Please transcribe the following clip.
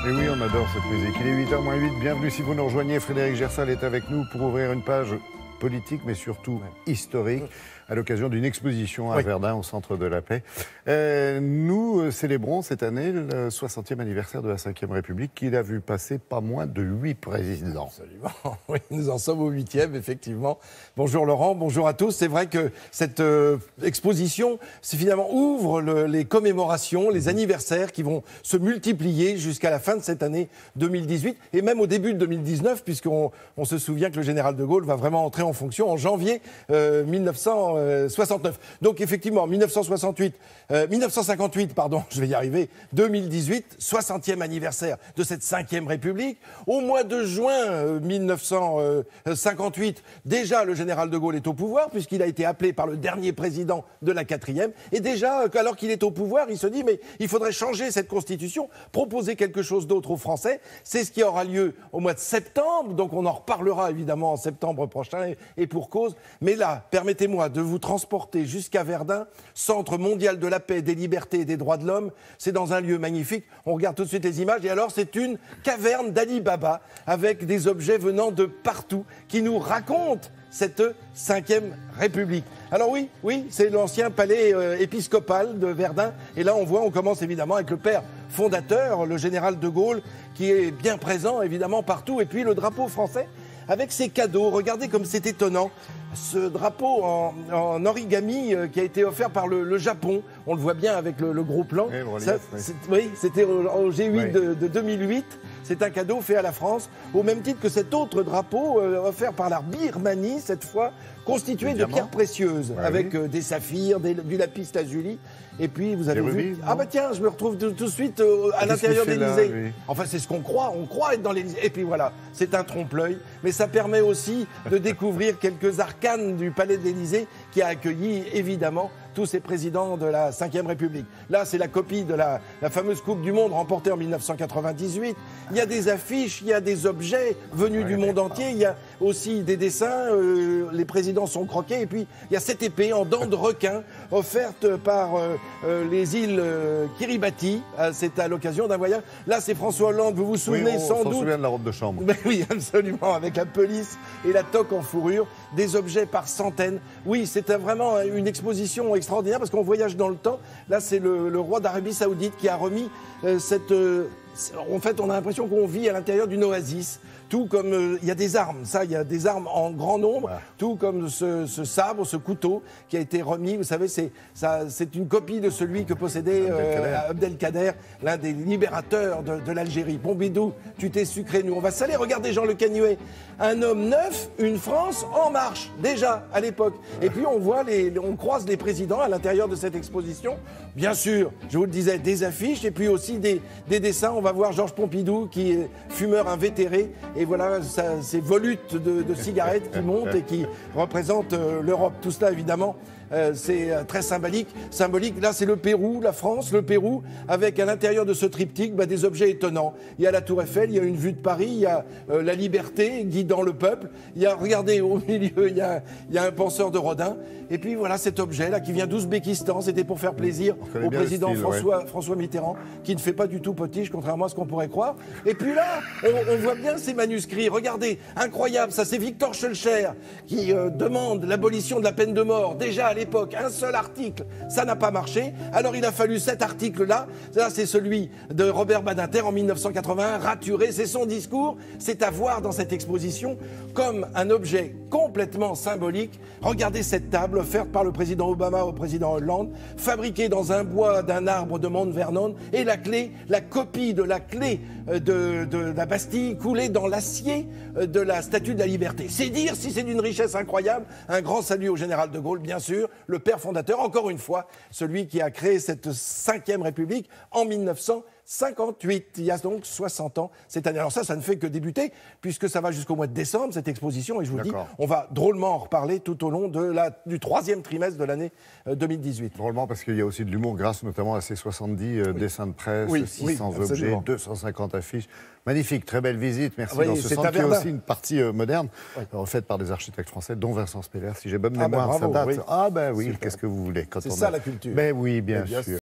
Et oui, on adore cette musique. Il est 8h moins 8. Bienvenue si vous nous rejoignez. Frédéric Gersal est avec nous pour ouvrir une page politique, mais surtout historique, à l'occasion d'une exposition à Verdun, au Centre de la Paix. Nous célébrons cette année le 60e anniversaire de la Ve République, qui a vu passer pas moins de 8 présidents. Absolument, oui, nous en sommes au 8e, effectivement. Bonjour Laurent, bonjour à tous. C'est vrai que cette exposition, finalement, ouvre les commémorations, les anniversaires qui vont se multiplier jusqu'à la fin de cette année 2018, et même au début de 2019, puisqu'on se souvient que le général de Gaulle va vraiment entrer en fonction en janvier 1969. Donc effectivement, 1958, pardon, je vais y arriver, 2018, 60e anniversaire de cette Ve République. Au mois de juin 1958, déjà le général de Gaulle est au pouvoir, puisqu'il a été appelé par le dernier président de la 4e. Et déjà, alors qu'il est au pouvoir, il se dit, mais il faudrait changer cette constitution, proposer quelque chose d'autre aux Français. C'est ce qui aura lieu au mois de septembre, donc on en reparlera évidemment en septembre prochain, et pour cause. Mais là, permettez-moi de vous transporter jusqu'à Verdun, centre mondial de la paix, des libertés et des droits de l'homme. C'est dans un lieu magnifique. On regarde tout de suite les images. Et alors, c'est une caverne d'Ali Baba avec des objets venant de partout qui nous racontent cette Ve République. Alors oui, c'est l'ancien palais épiscopal de Verdun. Et là, on commence évidemment avec le père fondateur, le général de Gaulle, qui est bien présent évidemment partout. Et puis le drapeau français avec ses cadeaux. Regardez comme c'est étonnant. Ce drapeau en origami qui a été offert par le Japon. On le voit bien avec le gros plan. Oui, c'était au G8 de 2008. C'est un cadeau fait à la France, au même titre que cet autre drapeau offert par la Birmanie, cette fois constitué de pierres précieuses, avec des saphirs, du lapis lazuli. Et puis, vous avez vu... Ah bah tiens, je me retrouve tout de suite à l'intérieur de l'Élysée. Enfin, c'est ce qu'on croit. On croit être dans l'Élysée. Et puis voilà, c'est un trompe-l'œil. Mais ça permet aussi de découvrir quelques arcanes du palais de l'Élysée qui a accueilli, évidemment, tous ces présidents de la Ve République. Là, c'est la copie de la fameuse Coupe du Monde remportée en 1998. Il y a des affiches, il y a des objets venus du monde entier. Il y a aussi des dessins. Les présidents sont croqués. Et puis, il y a cette épée en dents de requin offerte par les îles Kiribati. C'est à l'occasion d'un voyage. Là, c'est François Hollande. Vous vous souvenez sans doute. On s'en souvient de la robe de chambre. Mais oui, absolument. Avec la pelisse et la toque en fourrure. Des objets par centaines. Oui, c'est vraiment une exposition extraordinaire parce qu'on voyage dans le temps. Là, c'est le roi d'Arabie Saoudite qui a remis cette... En fait, on a l'impression qu'on vit à l'intérieur d'une oasis. Tout comme il y a des armes, il y a des armes en grand nombre, tout comme ce sabre, ce couteau qui a été remis. Vous savez, c'est une copie de celui que possédait Abdelkader, l'un des libérateurs de l'Algérie. Pompidou, tu t'es sucré, nous. On va s'aller regarder Jean Le Canuet. Un homme neuf, une France en marche, déjà à l'époque. Et puis on croise les présidents à l'intérieur de cette exposition. Bien sûr, je vous le disais, des affiches et puis aussi des dessins. On va voir Georges Pompidou qui est fumeur invétéré. Et voilà ces volutes de cigarettes qui montent et qui représentent l'Europe. Tout cela, évidemment, c'est très symbolique. Là, c'est le Pérou, la France, le Pérou, avec à l'intérieur de ce triptyque des objets étonnants. Il y a la Tour Eiffel, il y a une vue de Paris, il y a la liberté guidant le peuple. Il y a, regardez, au milieu, il y a un penseur de Rodin. Et puis voilà cet objet-là qui vient d'Ouzbékistan. C'était pour faire plaisir au président François Mitterrand, qui ne fait pas du tout potiche, contrairement à ce qu'on pourrait croire. Et puis là, on voit bien ces manuscrits. Regardez, incroyable, ça c'est Victor Schœlcher qui demande l'abolition de la peine de mort. Déjà à l'époque, un seul article, ça n'a pas marché. Alors il a fallu cet article-là. Là, c'est celui de Robert Badinter en 1981, raturé. C'est son discours. C'est à voir dans cette exposition comme un objet complètement symbolique. Regardez cette table offerte par le président Obama au président Hollande, fabriquée dans un bois d'un arbre de Mount Vernon, et la copie de la clé de la Bastille coulée dans l'acier de la Statue de la Liberté. C'est dire si c'est d'une richesse incroyable. Un grand salut au général de Gaulle, bien sûr, le père fondateur, encore une fois, celui qui a créé cette Ve République en 1958. Il y a donc 60 ans cette année. Alors ça ne fait que débuter, puisque ça va jusqu'au mois de décembre, cette exposition, et je vous dis, on va drôlement en reparler tout au long du troisième trimestre de l'année 2018. Drôlement, parce qu'il y a aussi de l'humour, grâce notamment à ces 70 dessins de presse, 600 objets, 250 affiches. Magnifique, très belle visite, merci. Dans ce centre, il y a aussi une partie moderne, faite par des architectes français, dont Vincent Speller. Si j'ai bonne mémoire, ça date. Ah ben oui, qu'est-ce que vous voulez. C'est ça la culture. Ben oui, bien sûr.